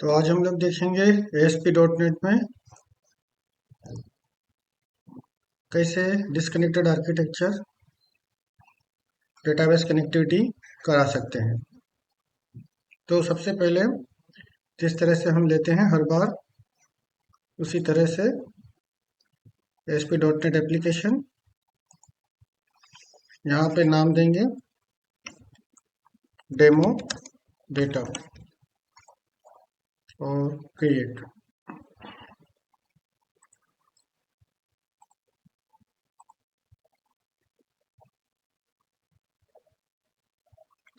तो आज हम लोग देखेंगे ASP.NET में कैसे डिस्कनेक्टेड आर्किटेक्चर डेटाबेस कनेक्टिविटी करा सकते हैं। तो सबसे पहले जिस तरह से हम लेते हैं हर बार उसी तरह से ASP.NET एप्लीकेशन, यहाँ पे नाम देंगे डेमो डेटा और क्रिएट।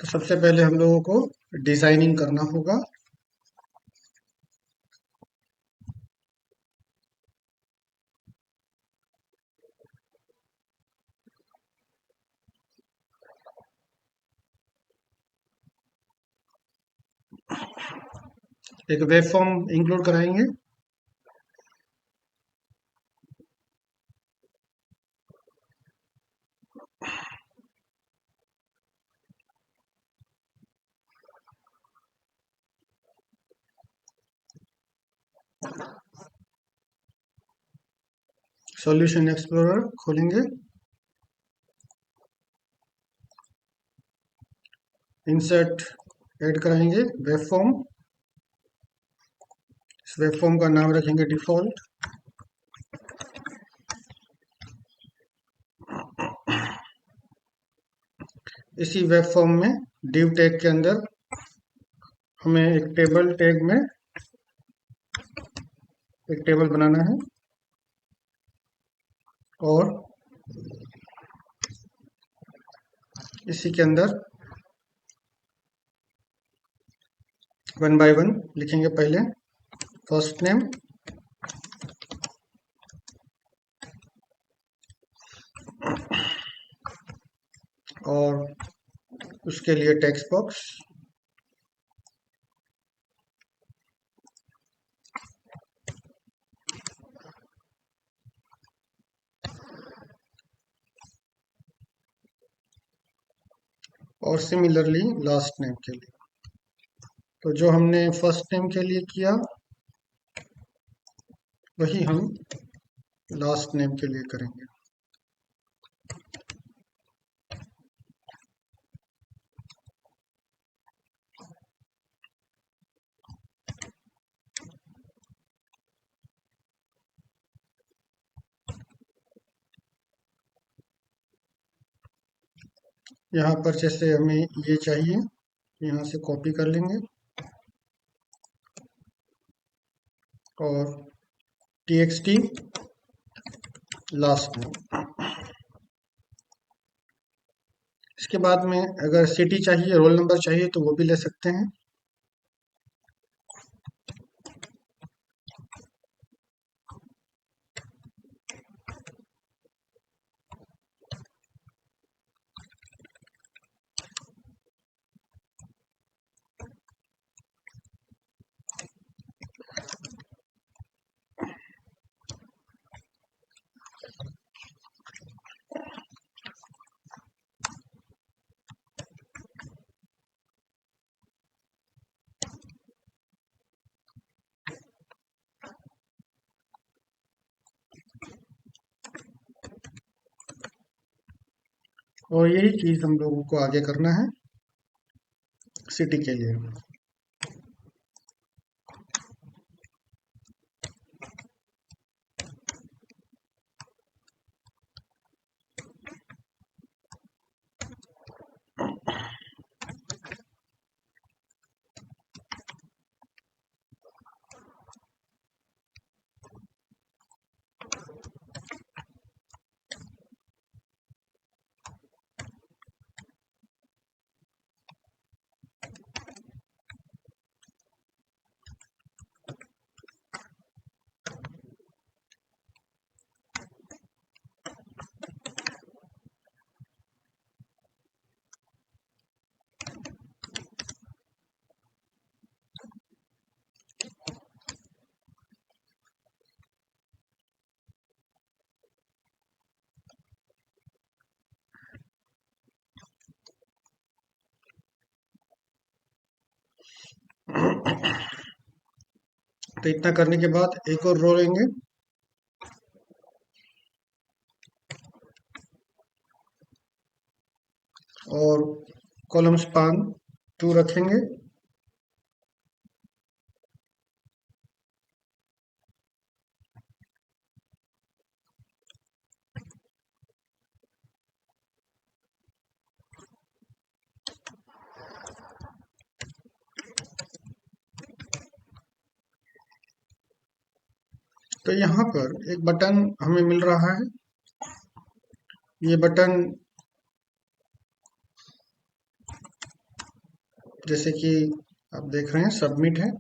तो सबसे पहले हम लोगों को डिजाइनिंग करना होगा। एक वेब फॉर्म इंक्लूड कराएंगे। सॉल्यूशन एक्सप्लोरर खोलेंगे, इंसर्ट ऐड कराएंगे वेब फॉर्म। इस वेब फॉर्म का नाम रखेंगे डिफॉल्ट। इसी वेब फॉर्म में div टैग के अंदर हमें एक टेबल टैग में एक टेबल बनाना है और इसी के अंदर 1 बाय 1 लिखेंगे। पहले फर्स्ट नेम, और उसके लिए टेक्स्ट बॉक्स, और सिमिलरली लास्ट नेम के लिए। तो जो हमने फर्स्ट नेम के लिए किया वही हम लास्ट नेम के लिए करेंगे। यहाँ पर जैसे हमें ये चाहिए, यहाँ से कॉपी कर लेंगे और txt लास्ट नेम। इसके बाद में अगर सिटी चाहिए, रोल नंबर चाहिए तो वो भी ले सकते हैं। और यही चीज हम लोगों को आगे करना है सिटी के लिए। तो इतना करने के बाद एक और रो लेंगे और कॉलम स्पान 2 रखेंगे। तो यहाँ पर एक बटन हमें मिल रहा है। ये बटन जैसे कि आप देख रहे हैं सबमिट है।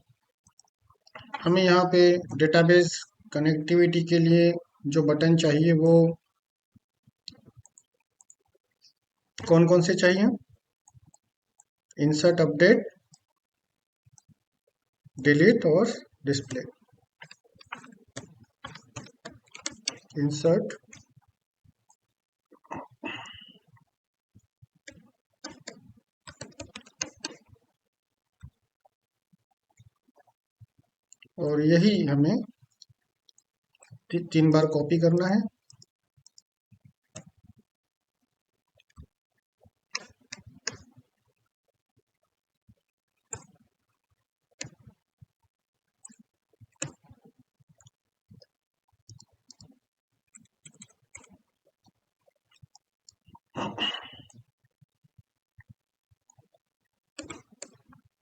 हमें यहाँ पे डेटाबेस कनेक्टिविटी के लिए जो बटन चाहिए वो कौन कौन से चाहिए? इंसर्ट, अपडेट, डिलीट और डिस्प्ले। इंसर्ट, और यही हमें 3 बार कॉपी करना है।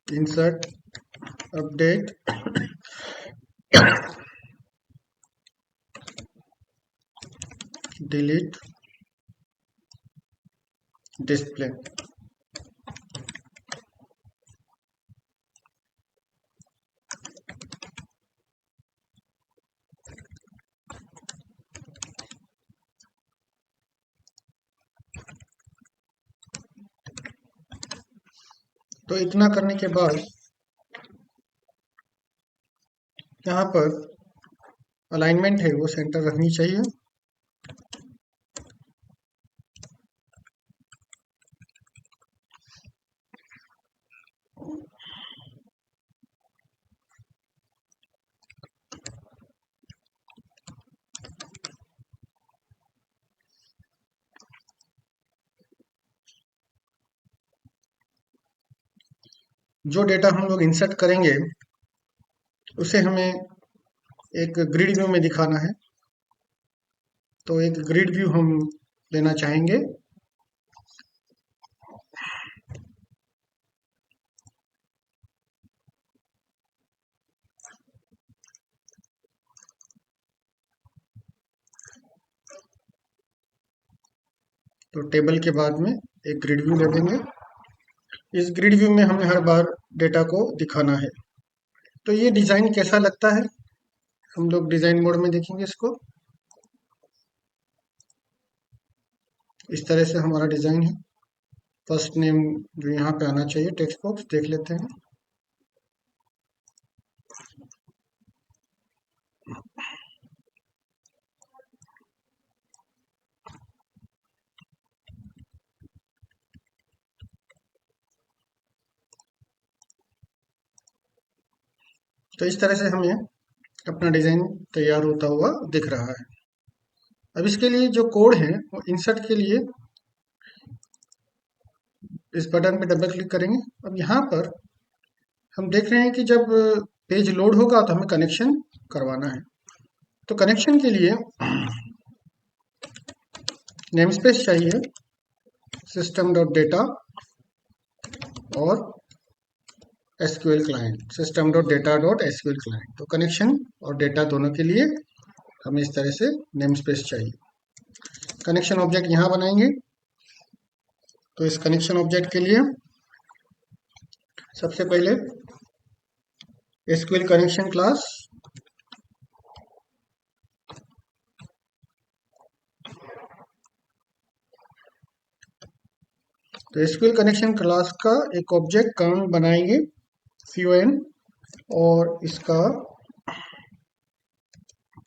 Insert, update, delete, display. तो इतना करने के बाद यहाँ पर अलाइनमेंट है वो सेंटर रखनी चाहिए। जो डेटा हम लोग इंसर्ट करेंगे उसे हमें एक ग्रिड व्यू में दिखाना है। तो एक ग्रिड व्यू हम लेना चाहेंगे। तो टेबल के बाद में एक ग्रिड व्यू ले लेंगे। इस ग्रिड व्यू में हमें हर बार डेटा को दिखाना है। तो ये डिज़ाइन कैसा लगता है? हम लोग डिज़ाइन मोड में देखेंगे इसको। इस तरह से हमारा डिज़ाइन है। फर्स्ट नेम जो यहाँ पे आना चाहिए टेक्स्ट बॉक्स देख लेते हैं। तो इस तरह से हमें अपना डिज़ाइन तैयार होता हुआ दिख रहा है। अब इसके लिए जो कोड है वो इंसर्ट के लिए इस बटन पे डबल क्लिक करेंगे। अब यहाँ पर हम देख रहे हैं कि जब पेज लोड होगा तो हमें कनेक्शन करवाना है। तो कनेक्शन के लिए नेम स्पेस चाहिए, सिस्टम डॉट डेटा और SQL client, system dot data dot SQL client. तो कनेक्शन और डेटा दोनों के लिए हमें इस तरह से नेम स्पेस चाहिए। कनेक्शन ऑब्जेक्ट यहाँ बनाएंगे। तो इस कनेक्शन ऑब्जेक्ट के लिए सबसे पहले एसक्यूएल कनेक्शन क्लास, तो एसक्यूएल कनेक्शन क्लास का एक ऑब्जेक्ट कौन बनाएंगे, con, और इसका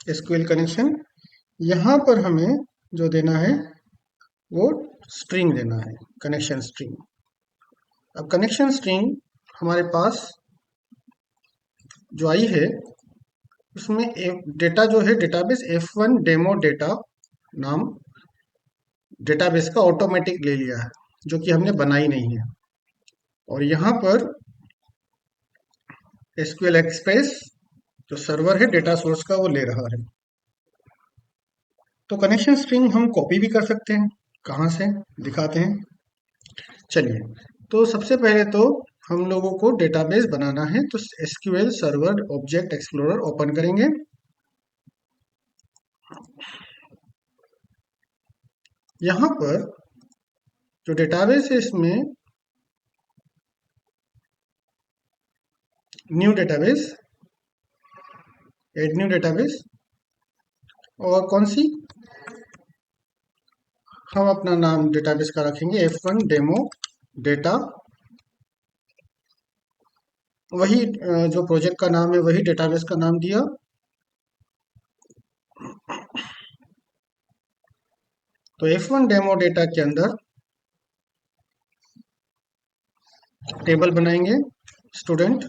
एसक्यूएल कनेक्शन। यहाँ पर हमें जो देना है वो स्ट्रिंग देना है, कनेक्शन स्ट्रिंग। अब कनेक्शन स्ट्रिंग हमारे पास जो आई है उसमें डेटा जो है डेटाबेस F1 डेमो डेटा नाम डेटाबेस का ऑटोमेटिक ले लिया है, जो कि हमने बनाई नहीं है। और यहाँ पर SQL एक्सप्रेस जो सर्वर है डेटा सोर्स का वो ले रहा है। तो कनेक्शन स्ट्रिंग हम कॉपी भी कर सकते हैं। कहाँ से दिखाते हैं, चलिए। तो सबसे पहले तो हम लोगों को डेटाबेस बनाना है, तो SQL server object explorer open करेंगे। यहाँ पर जो डेटाबेस है इसमें new database, add new database, और कौन सी, हम अपना नाम डेटाबेस का रखेंगे F1 डेमो डेटा। वही जो प्रोजेक्ट का नाम है वही डेटाबेस का नाम दिया। तो F1 डेमो डेटा के अंदर टेबल बनाएंगे स्टूडेंट।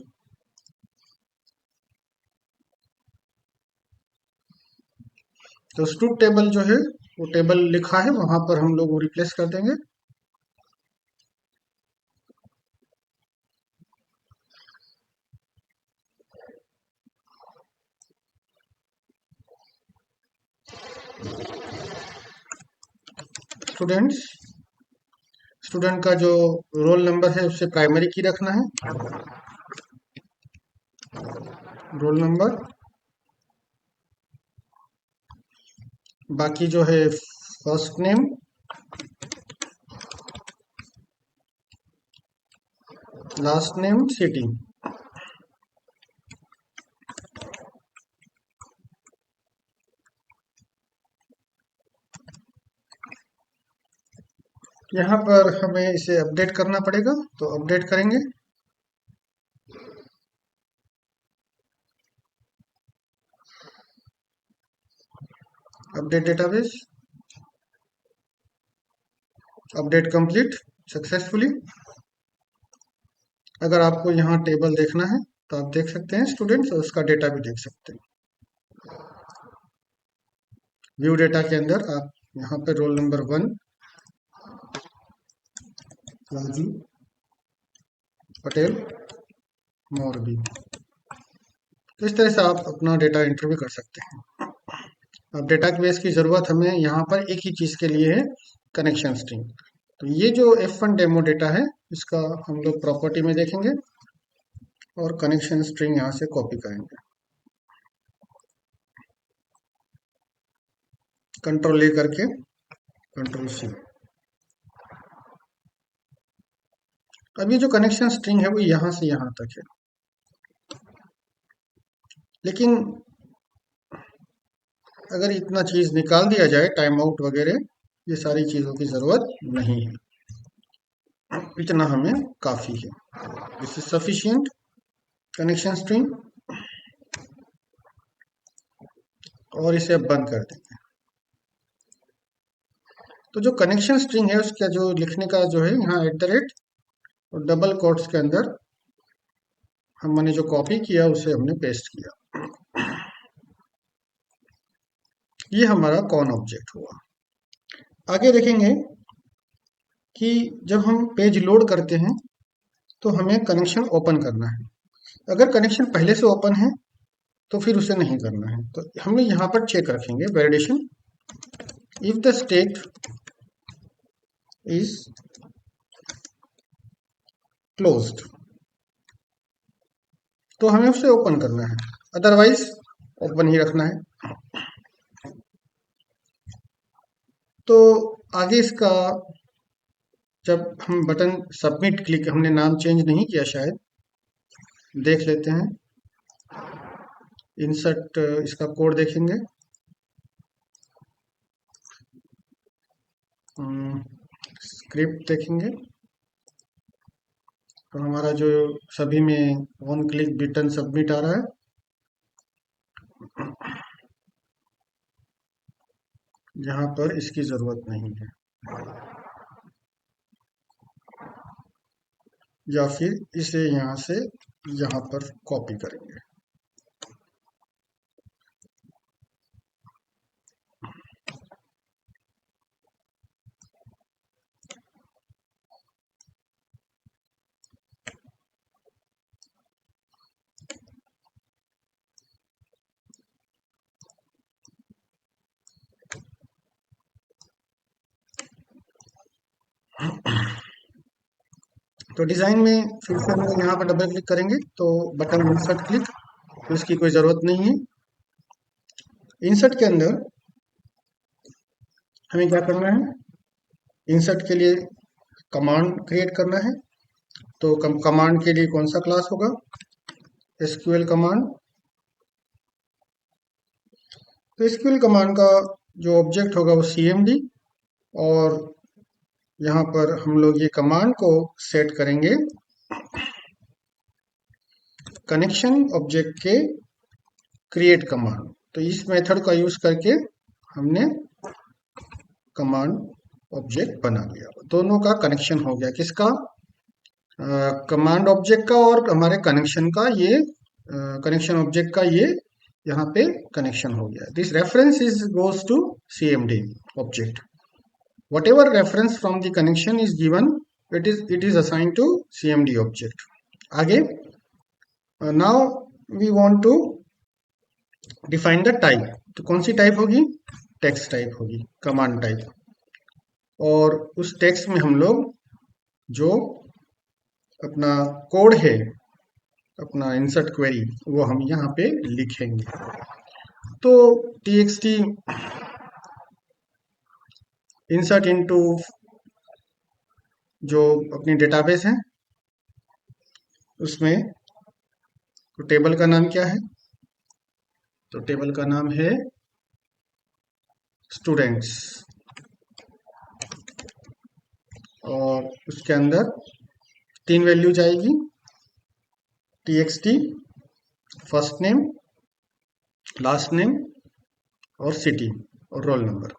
तो स्टूड टेबल जो है वो टेबल लिखा है वहां पर हम लोग वो रिप्लेस कर देंगे। स्टूडेंट्स, स्टूडेंट का जो रोल नंबर है उससे प्राइमरी की रखना है, रोल नंबर। बाकी जो है first name, last name, city. यहाँ पर हमें इसे अपडेट करना पड़ेगा, तो अपडेट करेंगे। Update database, update complete successfully. अगर आपको यहाँ टेबल देखना है तो आप देख सकते हैं स्टूडेंट्स, और उसका डेटा भी देख सकते हैं। व्यू डेटा के अंदर आप यहाँ पे रोल नंबर 1 राजू पटेल मोरबी, तो इस तरह से आप अपना डेटा एंटर भी कर सकते हैं। अब डेटा बेस की ज़रूरत हमें यहाँ पर एक ही चीज़ के लिए है, कनेक्शन स्ट्रिंग। तो ये जो F1 डेमो डेटा है इसका हम लोग प्रॉपर्टी में देखेंगे और कनेक्शन स्ट्रिंग यहाँ से कॉपी करेंगे। कंट्रोल ए करके कंट्रोल C। अब ये जो कनेक्शन स्ट्रिंग है वो यहाँ से यहाँ तक है, लेकिन अगर इतना चीज़ निकाल दिया जाए टाइम आउट वगैरह, ये सारी चीज़ों की ज़रूरत नहीं है, इतना हमें काफ़ी है। This is sufficient connection string, और इसे अब बंद कर देंगे। तो जो कनेक्शन स्ट्रिंग है उसका जो लिखने का जो है यहाँ @ और डबल कोट्स के अंदर हमने जो कॉपी किया उसे हमने पेस्ट किया। ये हमारा कौन ऑब्जेक्ट हुआ। आगे देखेंगे कि जब हम पेज लोड करते हैं तो हमें कनेक्शन ओपन करना है। अगर कनेक्शन पहले से ओपन है तो फिर उसे नहीं करना है। तो हम लोग यहाँ पर चेक रखेंगे validation, if the state is closed, तो हमें उसे ओपन करना है, अदरवाइज ओपन ही रखना है। तो आगे इसका जब हम बटन सबमिट क्लिक, हमने नाम चेंज नहीं किया शायद, देख लेते हैं। इंसर्ट इसका कोड देखेंगे, स्क्रिप्ट देखेंगे, तो हमारा जो सभी में वन क्लिक बटन सबमिट आ रहा है। यहाँ पर इसकी ज़रूरत नहीं है, या फिर इसे यहाँ से यहाँ पर कॉपी करेंगे। तो डिज़ाइन में फिर से हम लोग यहाँ पर डबल क्लिक करेंगे तो बटन इंसर्ट क्लिक, तो इसकी कोई ज़रूरत नहीं है। इंसर्ट के अंदर हमें क्या करना है, इंसर्ट के लिए कमांड क्रिएट करना है। तो कमांड के लिए कौन सा क्लास होगा, एसक्यूएल कमांड। तो एसक्यूएल कमांड का जो ऑब्जेक्ट होगा वो सीएमडी, और यहाँ पर हम लोग ये कमांड को सेट करेंगे कनेक्शन ऑब्जेक्ट के क्रिएट कमांड। तो इस मेथड का यूज करके हमने कमांड ऑब्जेक्ट बना लिया, दोनों का कनेक्शन हो गया। किसका, कमांड ऑब्जेक्ट का और हमारे कनेक्शन का, ये कनेक्शन ऑब्जेक्ट का ये यहाँ पे कनेक्शन हो गया। This reference is goes to CMD object, whatever reference from the connection is given, it is assigned to cmd object. आगे, now we want to define the type। तो कौन सी टाइप होगी, टेक्स्ट टाइप होगी, command type. और उस text में हम लोग जो अपना कोड है, अपना इंसर्ट क्वेरी, वो हम यहाँ पे लिखेंगे। तो txt इंसर्ट इनटू जो अपनी डेटाबेस है उसमें, तो टेबल का नाम क्या है, तो टेबल का नाम है स्टूडेंट्स, और उसके अंदर 3 वैल्यूज आएगी, txt first name, last name और सिटी और रोल नंबर।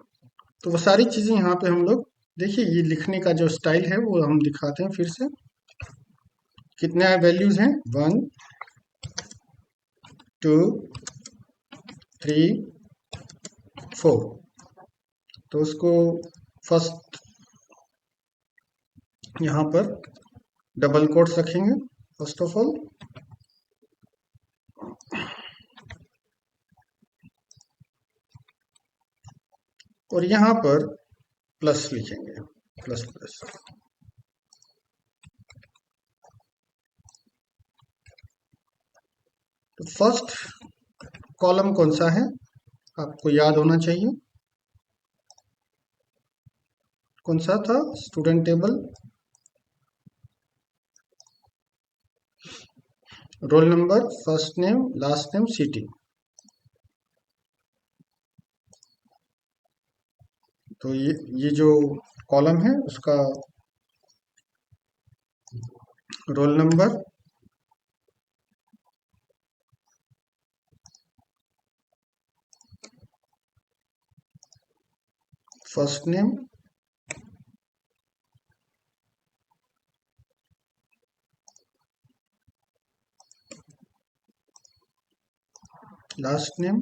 तो वो सारी चीज़ें यहाँ पे हम लोग, देखिए ये लिखने का जो स्टाइल है वो हम दिखाते हैं फिर से। कितने वैल्यूज हैं, 1 2 3 4। तो उसको फर्स्ट यहाँ पर डबल कोट्स रखेंगे फर्स्ट ऑफ ऑल, और यहाँ पर प्लस लिखेंगे, प्लस प्लस। तो फर्स्ट कॉलम कौन सा है, आपको याद होना चाहिए, कौन सा था, student table, roll number, first name, last name, city. तो ये जो कॉलम है उसका roll number, first name, last name,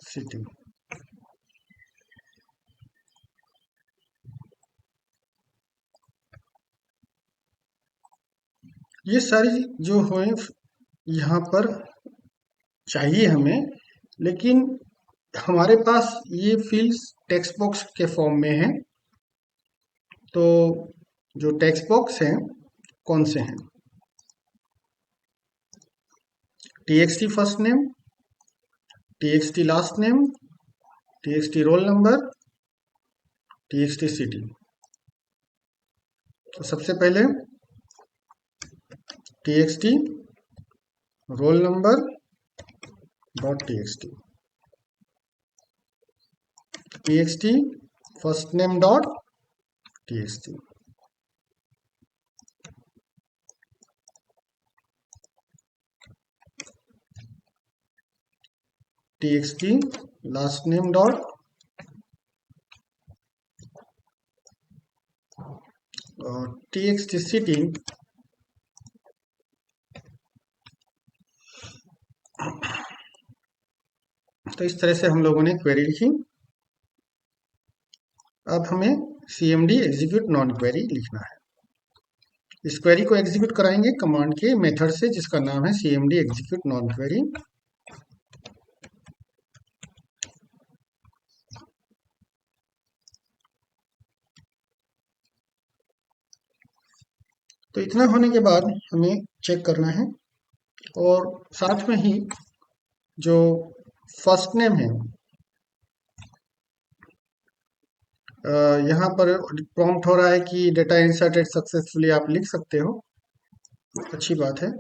city. ये सारी जो है यहाँ पर चाहिए हमें, लेकिन हमारे पास ये फील्ड्स टेक्स्ट बॉक्स के फॉर्म में है। तो जो टेक्स्ट बॉक्स हैं कौन से हैं, txt first name, txt last name, txt roll number, txt city. तो सबसे पहले txt roll number dot txt, txt first name dot txt, txt last name dot txt city. तो इस तरह से हम लोगों ने क्वेरी लिखी। अब हमें cmd एग्जीक्यूट नॉन क्वेरी लिखना है। इस क्वेरी को एग्जीक्यूट कराएंगे कमांड के मेथड से जिसका नाम है cmd एग्जीक्यूट नॉन क्वेरी। तो इतना होने के बाद हमें चेक करना है, और साथ में ही जो फर्स्ट नेम है, यहाँ पर प्रॉम्प्ट हो रहा है कि डेटा इंसर्टेड सक्सेसफुली, आप लिख सकते हो, अच्छी बात है।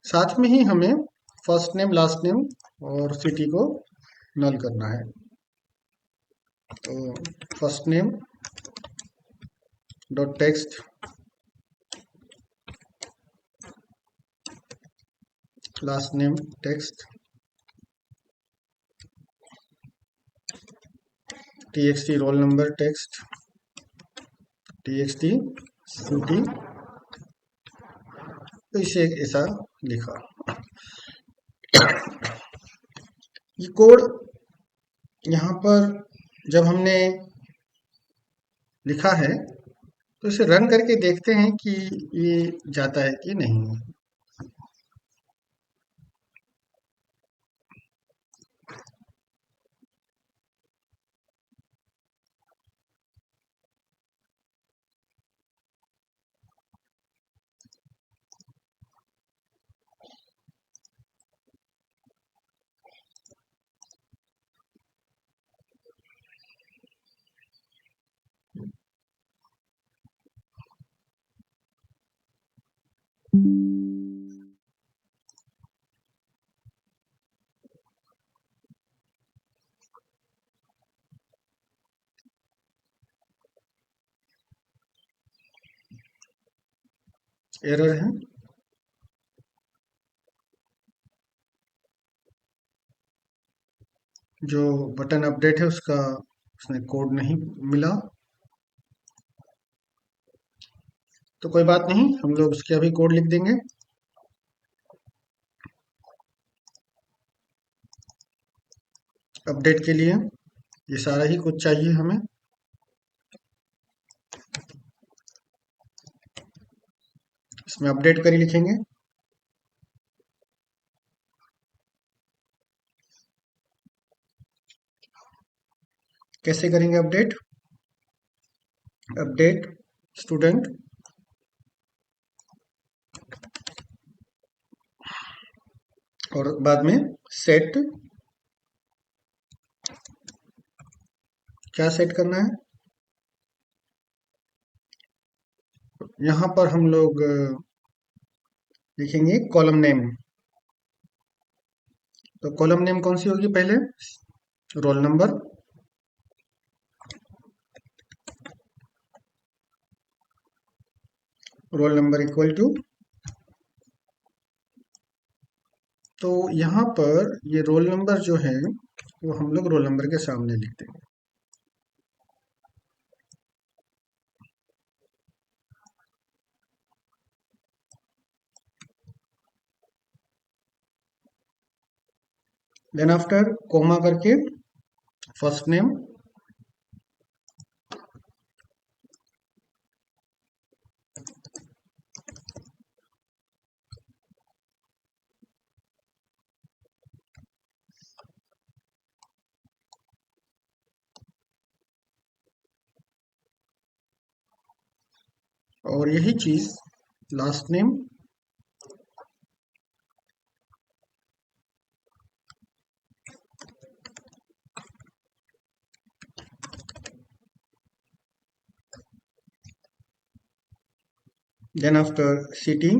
साथ में ही हमें फर्स्ट नेम, लास्ट नेम और सिटी को नल करना है। तो first name dot text, last name text, txt roll number text, txt city, तो इसे ऐसा लिखा। ये कोड यहाँ पर जब हमने लिखा है, तो इसे रन करके देखते हैं कि ये जाता है कि नहीं। एरर है, जो बटन अपडेट है उसका उसने कोड नहीं मिला। तो कोई बात नहीं, हम लोग उसके अभी कोड लिख देंगे। अपडेट के लिए ये सारा ही कुछ चाहिए हमें। इसमें अपडेट करी लिखेंगे। कैसे करेंगे अपडेट? अपडेट स्टूडेंट और बाद में सेट, क्या सेट करना है? यहाँ पर हम लोग लिखेंगे कॉलम नेम। तो कॉलम नेम कौन सी होगी? पहले roll number, roll number equal to, तो यहाँ पर ये रोल नंबर जो है वो हम लोग रोल नंबर के सामने लिख देंगे। देन आफ्टर कोमा करके फर्स्ट नेम, और यही चीज last name, then after city,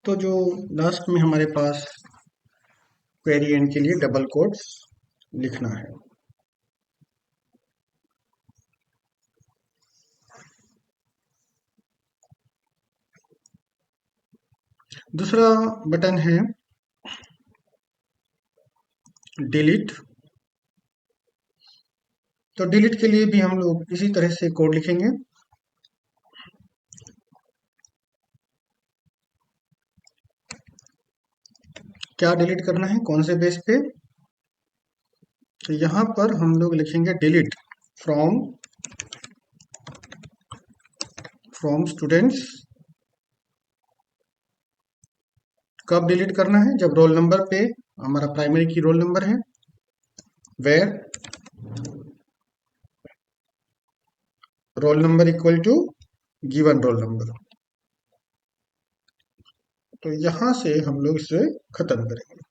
तो जो लास्ट में हमारे पास क्वेरी एंड के लिए डबल कोट्स लिखना है। दूसरा बटन है डिलीट। तो डिलीट के लिए भी हम लोग इसी तरह से कोड लिखेंगे। क्या डिलीट करना है, कौन से बेस पे? तो यहाँ पर हम लोग लिखेंगे डिलीट फ्रॉम स्टूडेंट्स। कब डिलीट करना है? जब रोल नंबर पे, हमारा प्राइमरी की रोल नंबर है, where roll number equal to given roll number. तो यहां से हम लोग इसे खत्म करेंगे।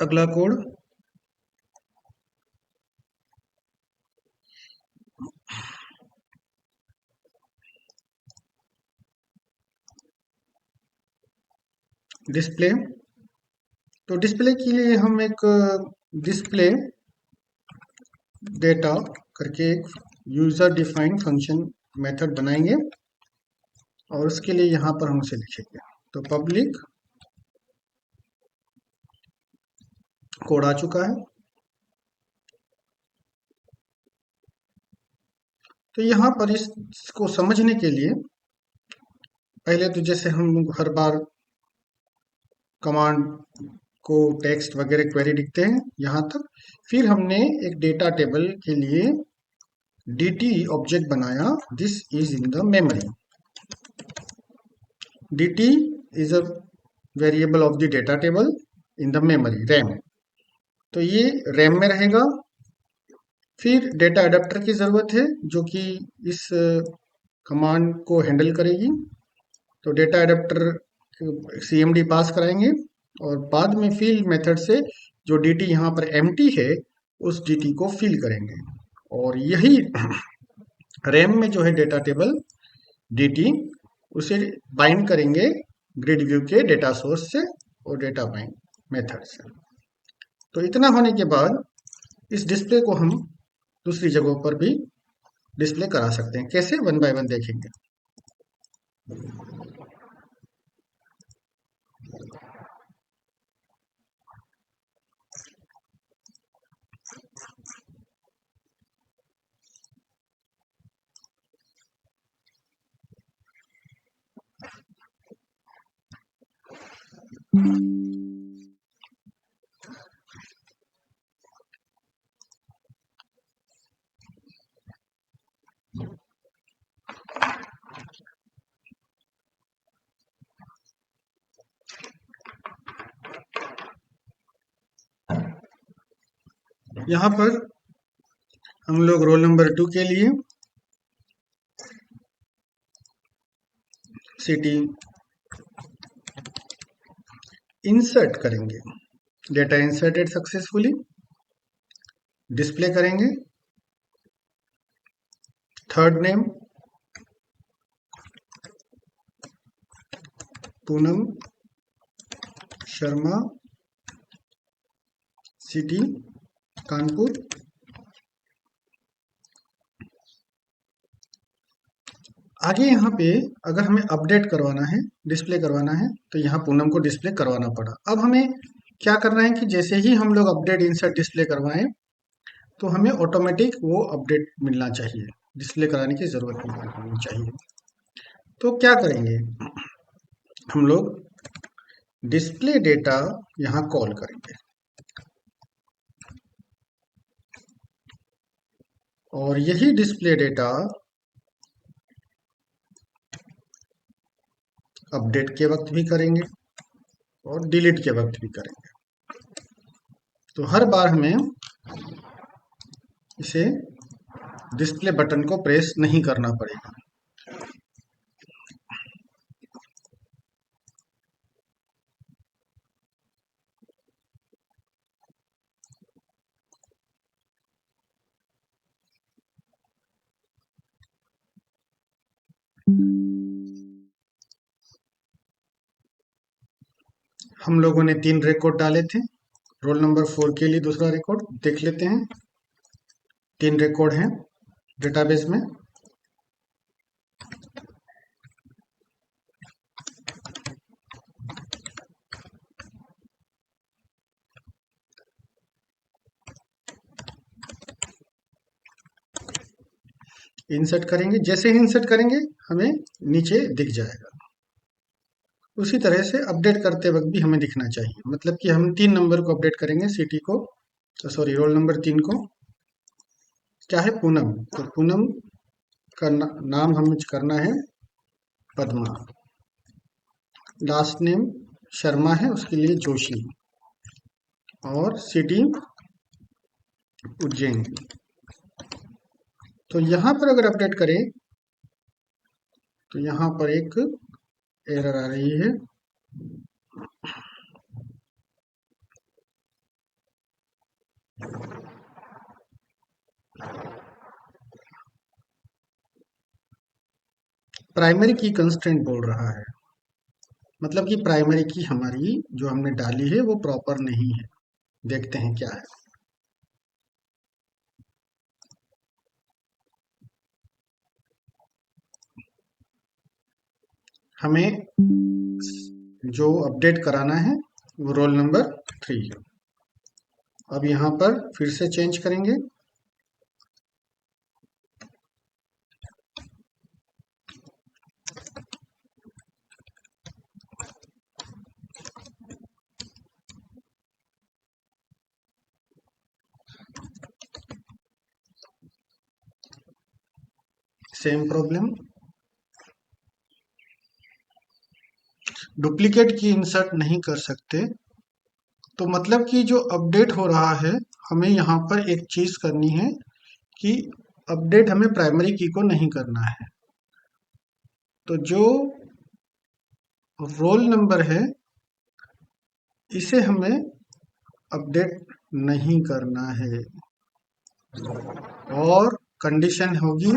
अगला कोड, डिस्प्ले। तो डिस्प्ले के लिए हम एक डिस्प्ले डेटा करके एक यूजर डिफाइंड फंक्शन मेथड बनाएंगे, और उसके लिए यहाँ पर हम उसे लिखेंगे। तो पब्लिक कोड आ चुका है। तो यहाँ पर इसको समझने के लिए पहले तो जैसे हम लोग हर बार कमांड को टेक्स्ट वगैरह क्वेरी लिखते हैं यहाँ तक, फिर हमने एक डेटा टेबल के लिए dt ऑब्जेक्ट बनाया। This is in the memory. dt is a variable of the data table in the memory RAM। तो ये RAM में रहेगा। फिर डेटा अडेप्टर की जरूरत है जो कि इस कमांड को हैंडल करेगी। तो डेटा अडेप्टर cmd पास कराएंगे, और बाद में फिल मेथड से जो dt यहाँ पर एम्प्टी है उस dt को फिल करेंगे। और यही रैम में जो है डेटा टेबल dt, उसे बाइंड करेंगे ग्रिड व्यू के डेटा सोर्स से और डेटा बाइंड मेथड से। तो इतना होने के बाद इस डिस्प्ले को हम दूसरी जगहों पर भी डिस्प्ले करा सकते हैं। कैसे? वन बाय वन देखेंगे। यहाँ पर हम लोग रोल नंबर 2 के लिए सिटी इंसर्ट करेंगे। डेटा इंसर्टेड सक्सेसफुली, डिस्प्ले करेंगे। Third name Poonam Sharma, city Kanpur. आगे यहाँ पे अगर हमें अपडेट करवाना है, डिस्प्ले करवाना है, तो यहाँ पूनम को डिस्प्ले करवाना पड़ा। अब हमें क्या करना है कि जैसे ही हम लोग अपडेट इंसर्ट डिस्प्ले करवाएं तो हमें ऑटोमेटिक वो अपडेट मिलना चाहिए, डिस्प्ले कराने की जरूरत नहीं होनी चाहिए। तो क्या करेंगे, हम लोग डिस्प्ले डेटा यहाँ कॉल करेंगे, और यही डिस्प्ले डेटा अपडेट के वक्त भी करेंगे और डिलीट के वक्त भी करेंगे। तो हर बार हमें इसे डिस्प्ले बटन को प्रेस नहीं करना पड़ेगा। हम लोगों ने 3 रिकॉर्ड डाले थे। रोल नंबर 4 के लिए दूसरा रिकॉर्ड देख लेते हैं। 3 रिकॉर्ड हैं डेटाबेस में। इंसर्ट करेंगे, जैसे ही इंसर्ट करेंगे हमें नीचे दिख जाएगा। उसी तरह से अपडेट करते वक्त भी हमें दिखना चाहिए, मतलब कि हम 3 नंबर को अपडेट करेंगे, सिटी को, सॉरी रोल नंबर 3 को। क्या है? पूनम। तो पूनम का नाम हमें करना है पद्मा। लास्ट नेम शर्मा है, उसके लिए जोशी। और सिटी उज्जैन। तो यहाँ पर अगर अपडेट करें तो यहाँ पर एक एरर आ रही है। प्राइमरी की कंस्ट्रेंट बोल रहा है, मतलब कि प्राइमरी की हमारी जो हमने डाली है वो प्रॉपर नहीं है। देखते हैं क्या है। हमें जो अपडेट कराना है वो रोल नंबर 3 है। अब यहाँ पर फिर से चेंज करेंगे। Same problem. डुप्लीकेट की इंसर्ट नहीं कर सकते, तो मतलब कि जो अपडेट हो रहा है हमें यहाँ पर एक चीज करनी है कि अपडेट हमें प्राइमरी की को नहीं करना है। तो जो रोल नंबर है इसे हमें अपडेट नहीं करना है, और कंडीशन होगी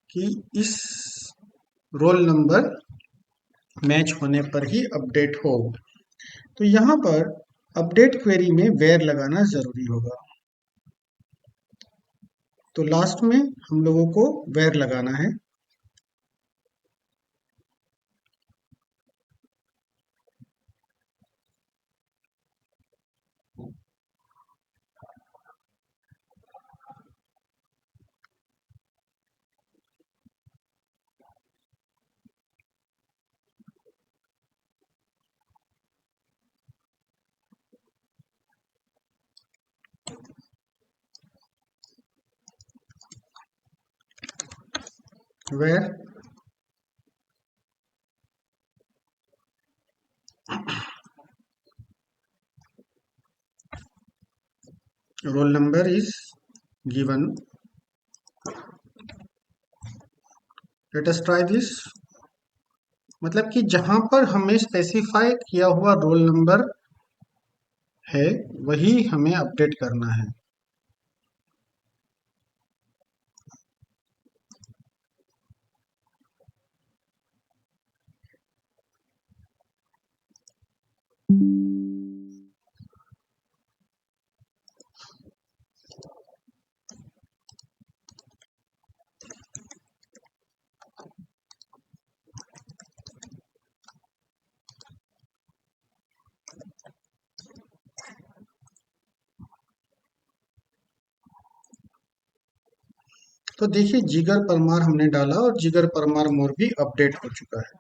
कि इस रोल नंबर मैच होने पर ही अपडेट हो। तो यहाँ पर अपडेट क्वेरी में वेयर लगाना जरूरी होगा। तो लास्ट में हम लोगों को वेयर लगाना है। Where roll number is given, let us try this. मतलब कि जहां पर हमें स्पेसिफाई किया हुआ रोल नंबर है वही हमें अपडेट करना है। तो देखिए जिगर परमार हमने डाला और जिगर परमार मोर भी अपडेट हो चुका है।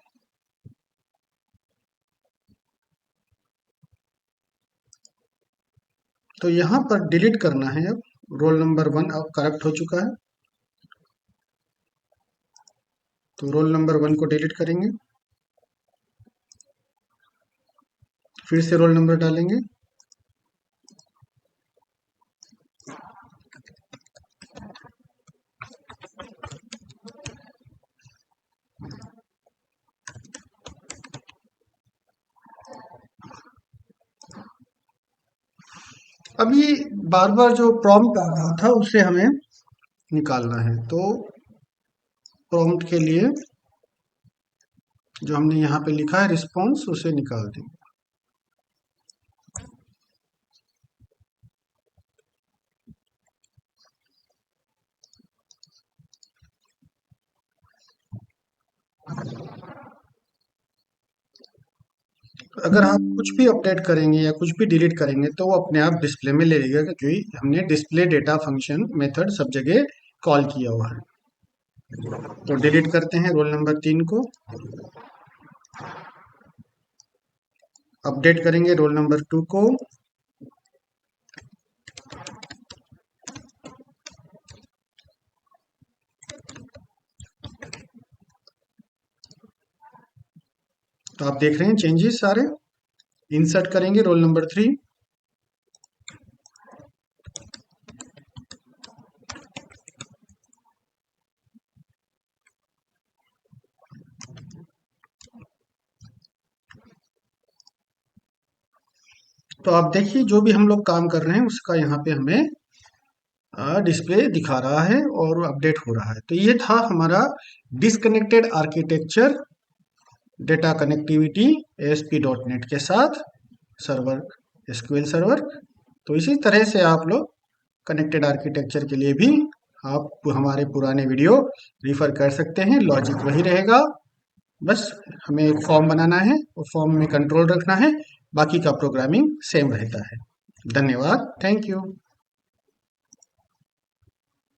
तो यहाँ पर डिलीट करना है। अब रोल नंबर 1 अब करेक्ट हो चुका है, तो रोल नंबर 1 को डिलीट करेंगे। फिर से रोल नंबर डालेंगे। अभी बार बार जो प्रॉम्प्ट आ रहा था उसे हमें निकालना है। तो प्रॉम्प्ट के लिए जो हमने यहाँ पे लिखा है रिस्पॉन्स उसे निकाल देंगे। अगर आप कुछ भी अपडेट करेंगे या कुछ भी डिलीट करेंगे तो वो अपने आप डिस्प्ले में ले लेगा, क्योंकि हमने डिस्प्ले डेटा फंक्शन मेथड सब जगह कॉल किया हुआ है। तो डिलीट करते हैं रोल नंबर 3 को, अपडेट करेंगे रोल नंबर 2 को, तो आप देख रहे हैं चेंजेस सारे। इंसर्ट करेंगे रोल नंबर 3, तो आप देखिए जो भी हम लोग काम कर रहे हैं उसका यहाँ पे हमें डिस्प्ले दिखा रहा है और अपडेट हो रहा है। तो ये था हमारा disconnected architecture data connectivity ASP.NET के साथ सर्वर, SQL सर्वर। तो इसी तरह से आप लोग कनेक्टेड आर्किटेक्चर के लिए भी आप हमारे पुराने वीडियो रिफर कर सकते हैं। लॉजिक वही रहेगा, बस हमें एक फॉर्म बनाना है और फॉर्म में कंट्रोल रखना है, बाकी का प्रोग्रामिंग सेम रहता है। धन्यवाद, थैंक यू।